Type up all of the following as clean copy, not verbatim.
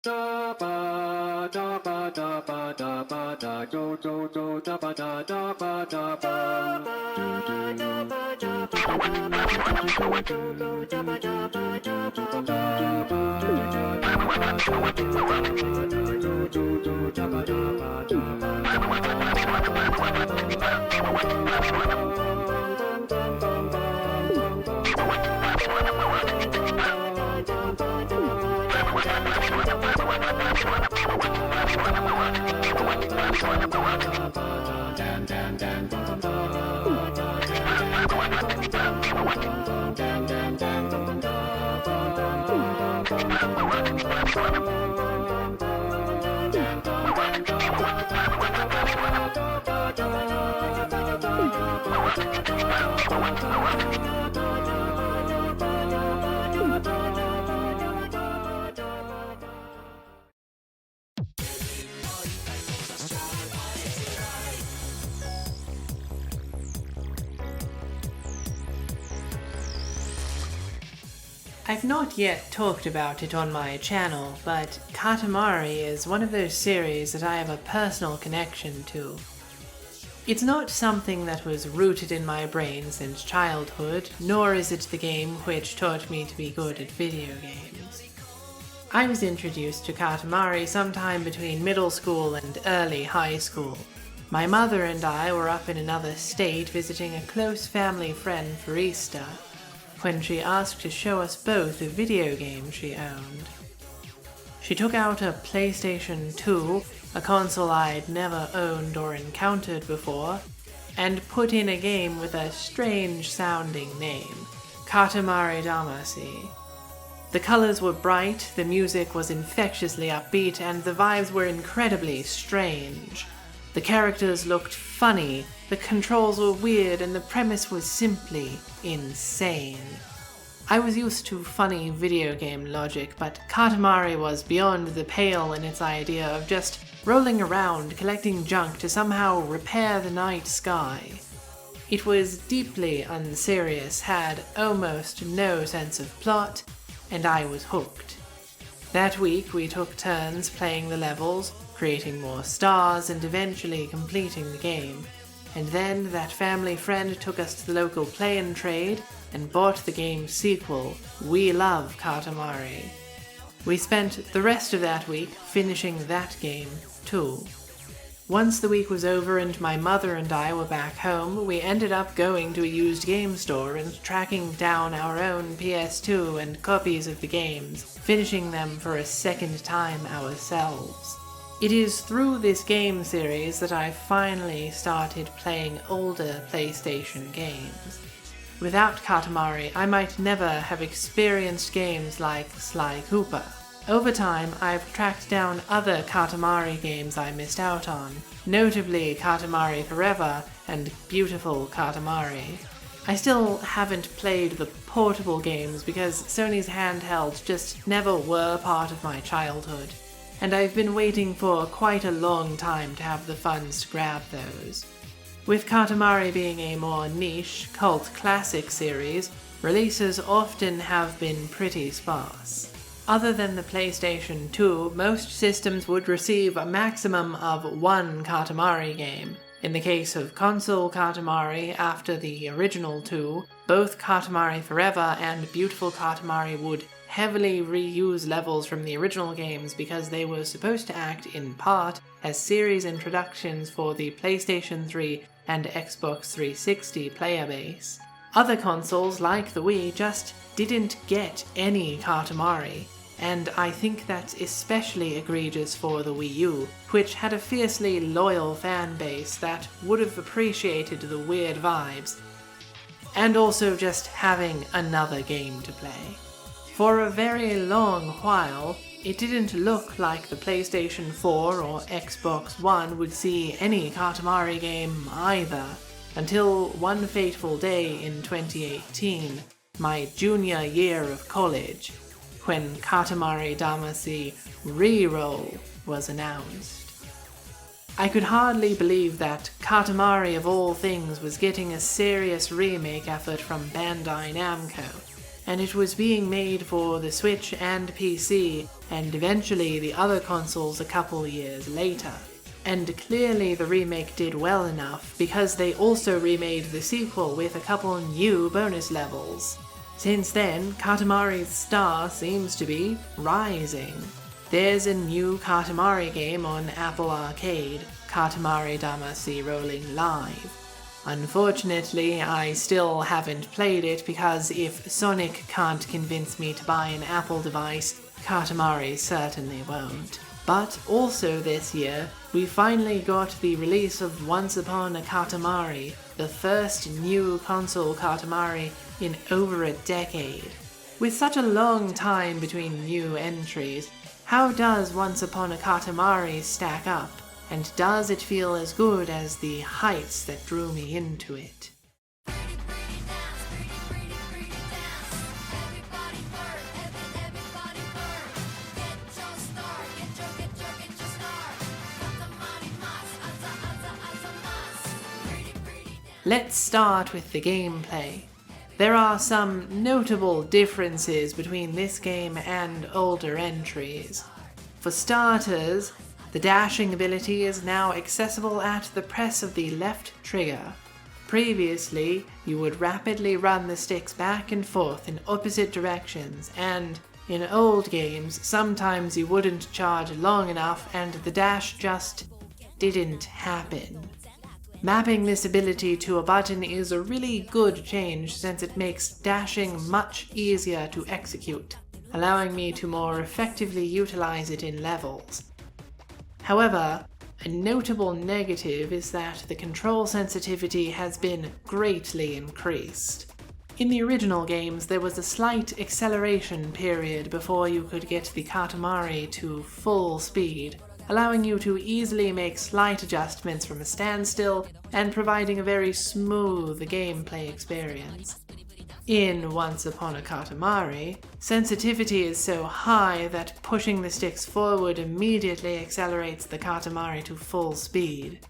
Da ba da ba da ba da ba da do do do da ba da ba do do da ba da ba do do da ba da ba do do da ba I've not yet talked about it on my channel, but Katamari is one of those series that I have a personal connection to. It's not something that was rooted in my brain since childhood, nor is it the game which taught me to be good at video games. I was introduced to Katamari sometime between middle school and early high school. My mother and I were up in another state visiting a close family friend for Easter, when she asked to show us both a video game she owned. She took out a PlayStation 2, a console I'd never owned or encountered before, and put in a game with a strange-sounding name, Katamari Damacy. The colors were bright, the music was infectiously upbeat, and the vibes were incredibly strange. The characters looked funny, the controls were weird, and the premise was simply insane. I was used to funny video game logic, but Katamari was beyond the pale in its idea of just rolling around collecting junk to somehow repair the night sky. It was deeply unserious, had almost no sense of plot, and I was hooked. That week we took turns playing the levels, creating more stars, and eventually completing the game. And then that family friend took us to the local play and trade and bought the game's sequel, We Love Katamari. We spent the rest of that week finishing that game too. Once the week was over and my mother and I were back home, we ended up going to a used game store and tracking down our own PS2 and copies of the games, finishing them for a second time ourselves. It is through this game series that I finally started playing older PlayStation games. Without Katamari, I might never have experienced games like Sly Cooper. Over time, I've tracked down other Katamari games I missed out on, notably Katamari Forever and Beautiful Katamari. I still haven't played the portable games because Sony's handhelds just never were part of my childhood, and I've been waiting for quite a long time to have the funds to grab those. With Katamari being a more niche, cult classic series, releases often have been pretty sparse. Other than the PlayStation 2, most systems would receive a maximum of one Katamari game. In the case of console Katamari, after the original two, both Katamari Forever and Beautiful Katamari would heavily reuse levels from the original games because they were supposed to act in part as series introductions for the PlayStation 3 and Xbox 360 player base. Other consoles, like the Wii, just didn't get any Katamari, and I think that's especially egregious for the Wii U, which had a fiercely loyal fan base that would have appreciated the weird vibes, and also just having another game to play. For a very long while, it didn't look like the PlayStation 4 or Xbox One would see any Katamari game either, until one fateful day in 2018, my junior year of college, when Katamari Damacy Re-Roll was announced. I could hardly believe that Katamari of all things was getting a serious remake effort from Bandai Namco, and it was being made for the Switch and PC and eventually the other consoles a couple years later. And clearly the remake did well enough, because they also remade the sequel with a couple new bonus levels. Since then, Katamari's star seems to be rising. There's a new Katamari game on Apple Arcade, Katamari Damacy Rolling Live. Unfortunately, I still haven't played it because if Sonic can't convince me to buy an Apple device, Katamari certainly won't. But also this year, we finally got the release of Once Upon a Katamari, the first new console Katamari in over a decade. With such a long time between new entries, how does Once Upon a Katamari stack up? And does it feel as good as the heights that drew me into it? Let's start with the gameplay. There are some notable differences between this game and older entries. For starters, the dashing ability is now accessible at the press of the left trigger. Previously, you would rapidly run the sticks back and forth in opposite directions, and in old games, sometimes you wouldn't charge long enough and the dash just didn't happen. Mapping this ability to a button is a really good change since it makes dashing much easier to execute, allowing me to more effectively utilize it in levels. However, a notable negative is that the control sensitivity has been greatly increased. In the original games, there was a slight acceleration period before you could get the Katamari to full speed, allowing you to easily make slight adjustments from a standstill and providing a very smooth gameplay experience. In Once Upon a Katamari, sensitivity is so high that pushing the sticks forward immediately accelerates the Katamari to full speed.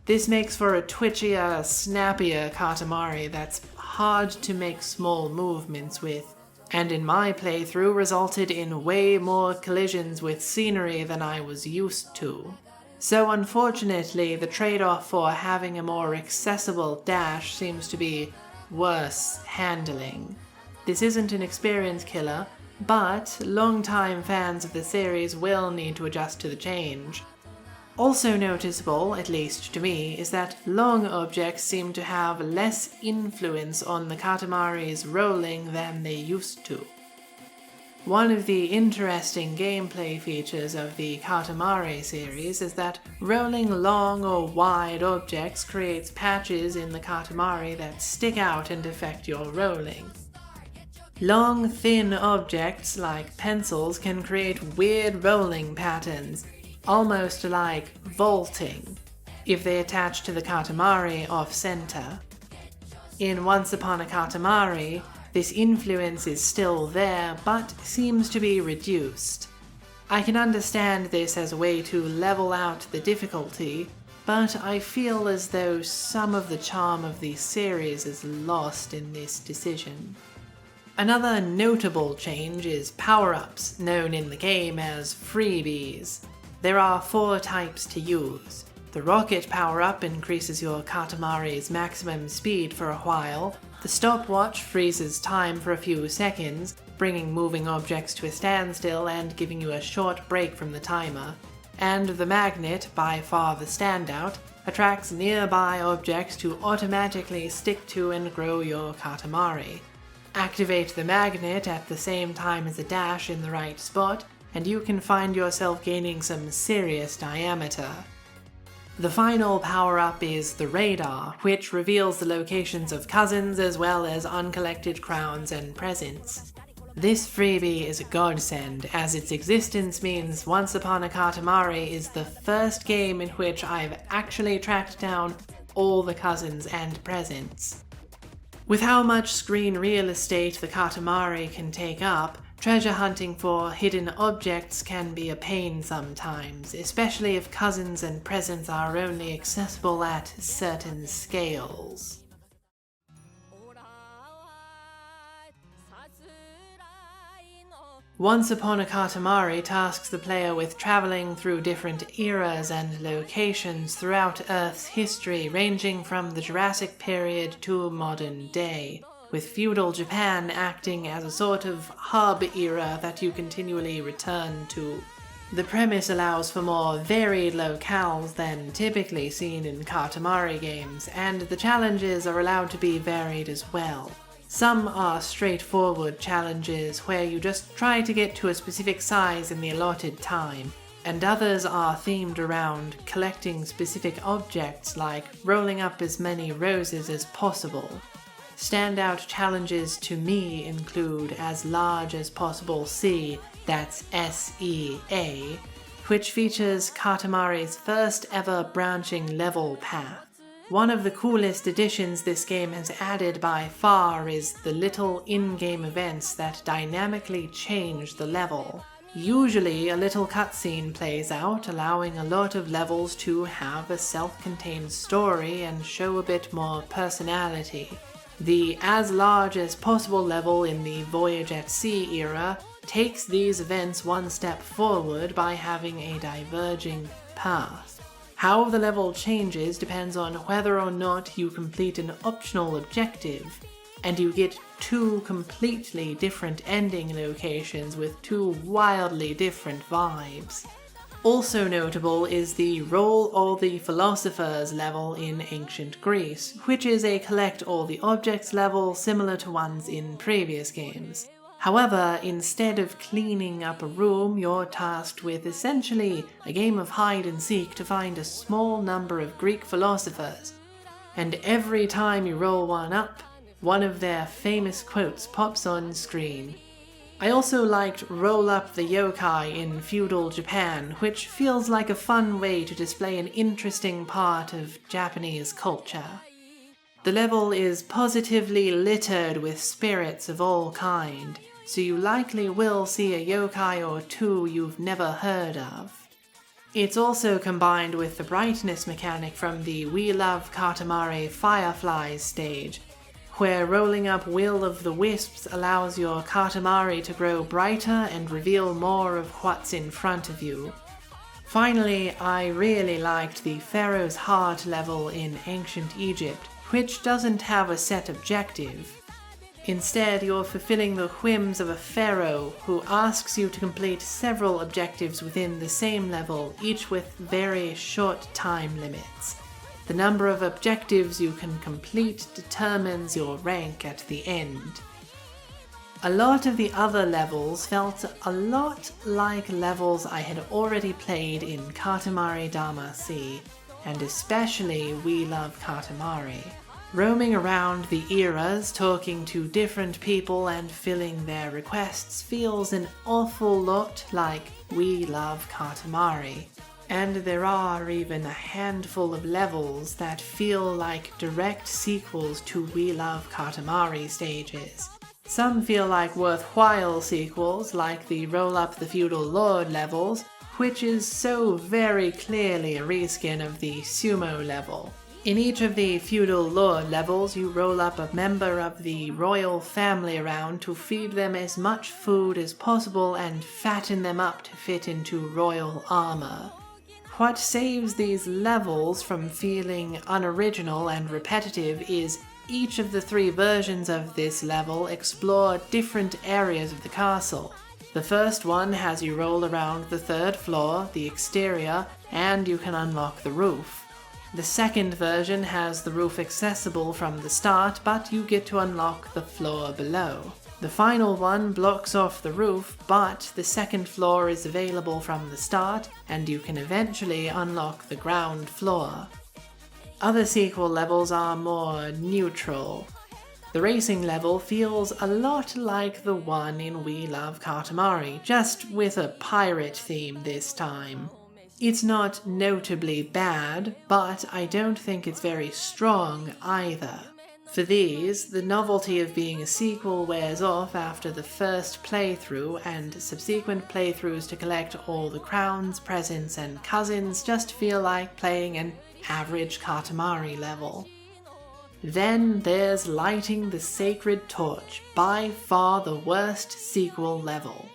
This makes for a twitchier, snappier Katamari that's hard to make small movements with, and in my playthrough resulted in way more collisions with scenery than I was used to. So unfortunately, the trade-off for having a more accessible dash seems to be worse handling. This isn't an experience killer, but long-time fans of the series will need to adjust to the change. Also noticeable, at least to me, is that long objects seem to have less influence on the Katamari's rolling than they used to. One of the interesting gameplay features of the Katamari series is that rolling long or wide objects creates patches in the Katamari that stick out and affect your rolling. Long, thin objects like pencils can create weird rolling patterns, almost like vaulting, if they attach to the Katamari off-center. In Once Upon a Katamari, this influence is still there, but seems to be reduced. I can understand this as a way to level out the difficulty, but I feel as though some of the charm of the series is lost in this decision. Another notable change is power-ups, known in the game as freebies. There are 4 types to use. The rocket power-up increases your Katamari's maximum speed for a while. The stopwatch freezes time for a few seconds, bringing moving objects to a standstill and giving you a short break from the timer. And the magnet, by far the standout, attracts nearby objects to automatically stick to and grow your Katamari. Activate the magnet at the same time as a dash in the right spot, and you can find yourself gaining some serious diameter. The final power-up is the radar, which reveals the locations of cousins as well as uncollected crowns and presents. This freebie is a godsend, as its existence means Once Upon a Katamari is the first game in which I've actually tracked down all the cousins and presents. With how much screen real estate the Katamari can take up, treasure hunting for hidden objects can be a pain sometimes, especially if cousins and presents are only accessible at certain scales. Once Upon a Katamari tasks the player with traveling through different eras and locations throughout Earth's history, ranging from the Jurassic period to modern day, with feudal Japan acting as a sort of hub era that you continually return to. The premise allows for more varied locales than typically seen in Katamari games, and the challenges are allowed to be varied as well. Some are straightforward challenges where you just try to get to a specific size in the allotted time, and others are themed around collecting specific objects like rolling up as many roses as possible. Standout challenges to me include As Large as Possible Sea, that's SEA, which features Katamari's first ever branching level path. One of the coolest additions this game has added by far is the little in-game events that dynamically change the level. Usually a little cutscene plays out, allowing a lot of levels to have a self-contained story and show a bit more personality. The As Large as Possible level in the Voyage at Sea era takes these events one step forward by having a diverging path. How the level changes depends on whether or not you complete an optional objective, and you get two completely different ending locations with two wildly different vibes. Also notable is the Roll All the Philosophers level in Ancient Greece, which is a Collect All the Objects level similar to ones in previous games. However, instead of cleaning up a room, you're tasked with essentially a game of hide and seek to find a small number of Greek philosophers. And every time you roll one up, one of their famous quotes pops on screen. I also liked Roll Up the Yokai in feudal Japan, which feels like a fun way to display an interesting part of Japanese culture. The level is positively littered with spirits of all kind, so you likely will see a yokai or two you've never heard of. It's also combined with the brightness mechanic from the We Love Katamari Fireflies stage, where rolling up Will of the Wisps allows your Katamari to grow brighter and reveal more of what's in front of you. Finally, I really liked the Pharaoh's Heart level in Ancient Egypt, which doesn't have a set objective. Instead, you're fulfilling the whims of a pharaoh who asks you to complete several objectives within the same level, each with very short time limits. The number of objectives you can complete determines your rank at the end. A lot of the other levels felt a lot like levels I had already played in Katamari Damacy, and especially We Love Katamari. Roaming around the eras, talking to different people and filling their requests feels an awful lot like We Love Katamari. And there are even a handful of levels that feel like direct sequels to We Love Katamari stages. Some feel like worthwhile sequels, like the Roll Up the Feudal Lord levels, which is so very clearly a reskin of the Sumo level. In each of the Feudal Lord levels, you roll up a member of the royal family around to feed them as much food as possible and fatten them up to fit into royal armor. What saves these levels from feeling unoriginal and repetitive is each of the three versions of this level explore different areas of the castle. The first one has you roll around the third floor, the exterior, and you can unlock the roof. The second version has the roof accessible from the start, but you get to unlock the floor below. The final one blocks off the roof, but the second floor is available from the start, and you can eventually unlock the ground floor. Other sequel levels are more neutral. The racing level feels a lot like the one in We Love Katamari, just with a pirate theme this time. It's not notably bad, but I don't think it's very strong either. For these, the novelty of being a sequel wears off after the first playthrough, and subsequent playthroughs to collect all the crowns, presents, and cousins just feel like playing an average Katamari level. Then there's Lighting the Sacred Torch, by far the worst sequel level.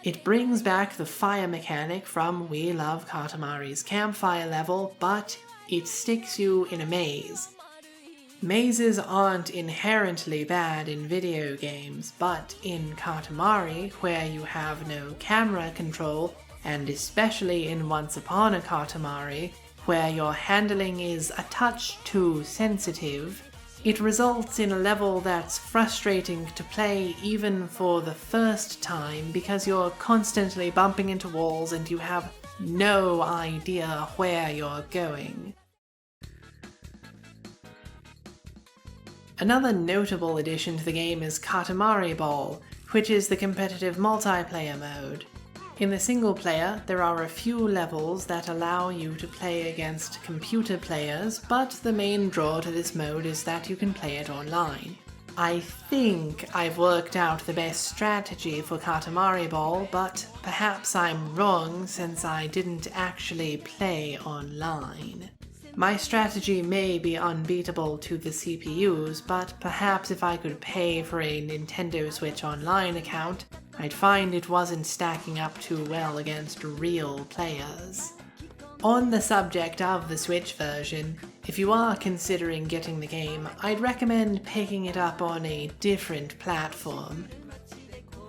It brings back the fire mechanic from We Love Katamari's campfire level, but it sticks you in a maze. Mazes aren't inherently bad in video games, but in Katamari, where you have no camera control, and especially in Once Upon a Katamari, where your handling is a touch too sensitive, it results in a level that's frustrating to play even for the first time because you're constantly bumping into walls and you have no idea where you're going. Another notable addition to the game is Katamari Ball, which is the competitive multiplayer mode. In the single player, there are a few levels that allow you to play against computer players, but the main draw to this mode is that you can play it online. I think I've worked out the best strategy for Katamari Ball, but perhaps I'm wrong since I didn't actually play online. My strategy may be unbeatable to the CPUs, but perhaps if I could pay for a Nintendo Switch Online account, I'd find it wasn't stacking up too well against real players. On the subject of the Switch version, if you are considering getting the game, I'd recommend picking it up on a different platform.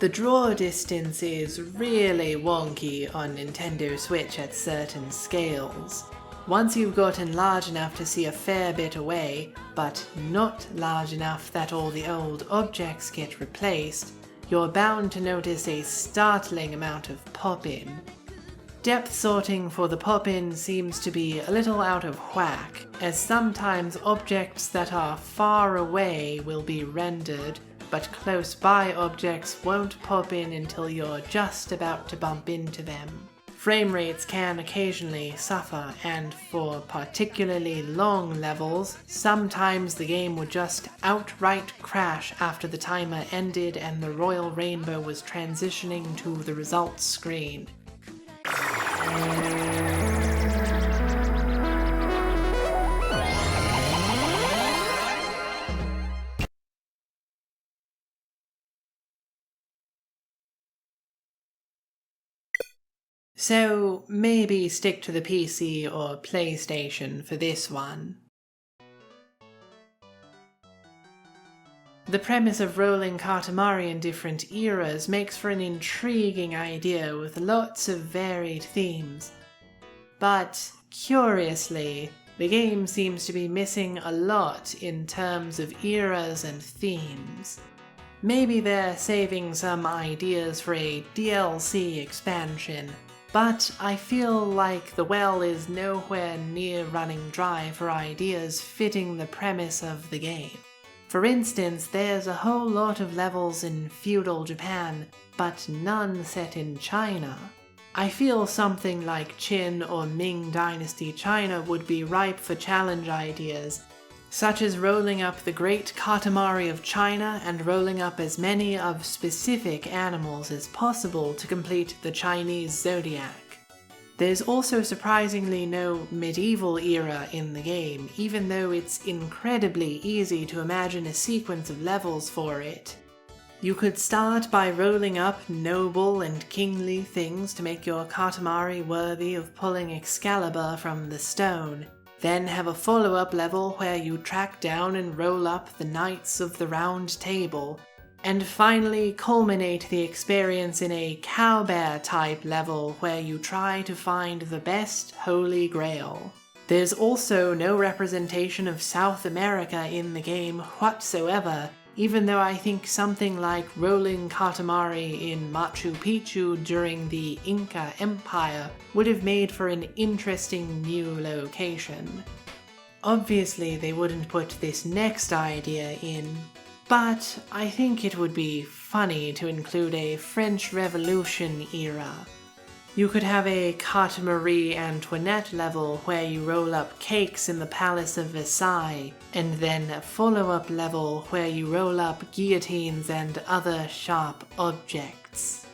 The draw distance is really wonky on Nintendo Switch at certain scales. Once you've gotten large enough to see a fair bit away, but not large enough that all the old objects get replaced, you're bound to notice a startling amount of pop-in. Depth sorting for the pop-in seems to be a little out of whack, as sometimes objects that are far away will be rendered, but close by objects won't pop in until you're just about to bump into them. Frame rates can occasionally suffer, and for particularly long levels, sometimes the game would just outright crash after the timer ended and the royal rainbow was transitioning to the results screen. So maybe stick to the PC or PlayStation for this one. The premise of rolling Katamari in different eras makes for an intriguing idea with lots of varied themes. But, curiously, the game seems to be missing a lot in terms of eras and themes. Maybe they're saving some ideas for a DLC expansion, but I feel like the well is nowhere near running dry for ideas fitting the premise of the game. For instance, there's a whole lot of levels in feudal Japan, but none set in China. I feel something like Qin or Ming Dynasty China would be ripe for challenge ideas, such as rolling up the Great Katamari of China and rolling up as many of specific animals as possible to complete the Chinese zodiac. There's also surprisingly no medieval era in the game, even though it's incredibly easy to imagine a sequence of levels for it. You could start by rolling up noble and kingly things to make your Katamari worthy of pulling Excalibur from the stone, then have a follow-up level where you track down and roll up the Knights of the Round Table, and finally culminate the experience in a cowbear-type level where you try to find the best Holy Grail. There's also no representation of South America in the game whatsoever, even though I think something like rolling Katamari in Machu Picchu during the Inca Empire would have made for an interesting new location. Obviously, they wouldn't put this next idea in, but I think it would be funny to include a French Revolution era. You could have a Katamari Antoinette level where you roll up cakes in the Palace of Versailles, and then a follow-up level where you roll up guillotines and other sharp objects.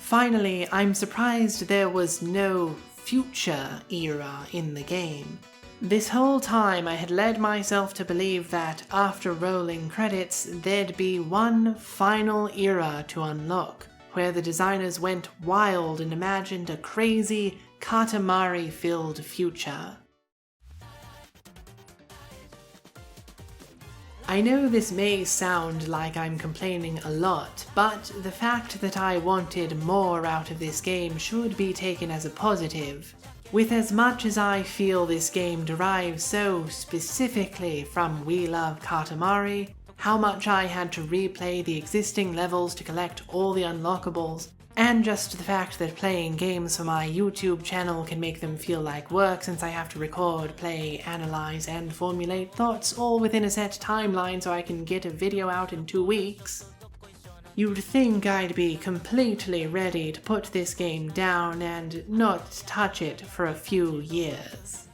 Finally, I'm surprised there was no future era in the game. This whole time I had led myself to believe that after rolling credits there'd be one final era to unlock, where the designers went wild and imagined a crazy, Katamari-filled future. I know this may sound like I'm complaining a lot, but the fact that I wanted more out of this game should be taken as a positive. With as much as I feel this game derives so specifically from We Love Katamari, how much I had to replay the existing levels to collect all the unlockables, and just the fact that playing games for my YouTube channel can make them feel like work since I have to record, play, analyze, and formulate thoughts all within a set timeline so I can get a video out in 2 weeks. You'd think I'd be completely ready to put this game down and not touch it for a few years.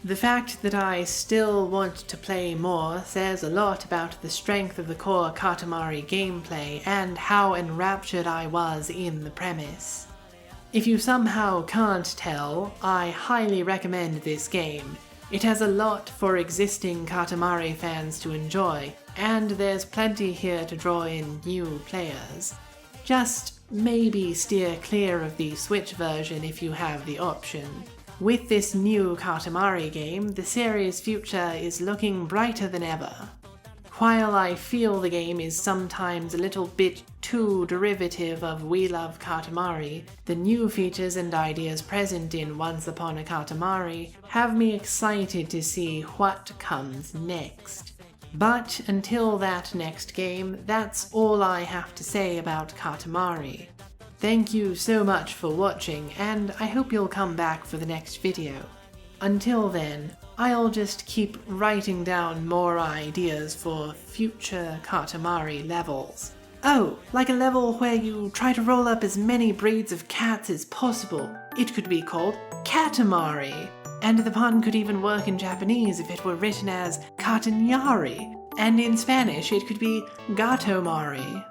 The fact that I still want to play more says a lot about the strength of the core Katamari gameplay and how enraptured I was in the premise. If you somehow can't tell, I highly recommend this game. It has a lot for existing Katamari fans to enjoy, and there's plenty here to draw in new players. Just maybe steer clear of the Switch version if you have the option. With this new Katamari game, the series' future is looking brighter than ever. While I feel the game is sometimes a little bit too derivative of We Love Katamari, the new features and ideas present in Once Upon a Katamari have me excited to see what comes next. But until that next game, that's all I have to say about Katamari. Thank you so much for watching, and I hope you'll come back for the next video. Until then, I'll just keep writing down more ideas for future Katamari levels. Oh, like a level where you try to roll up as many breeds of cats as possible. It could be called Katamari. And the pun could even work in Japanese if it were written as Katanyari. And in Spanish it could be Gatomari.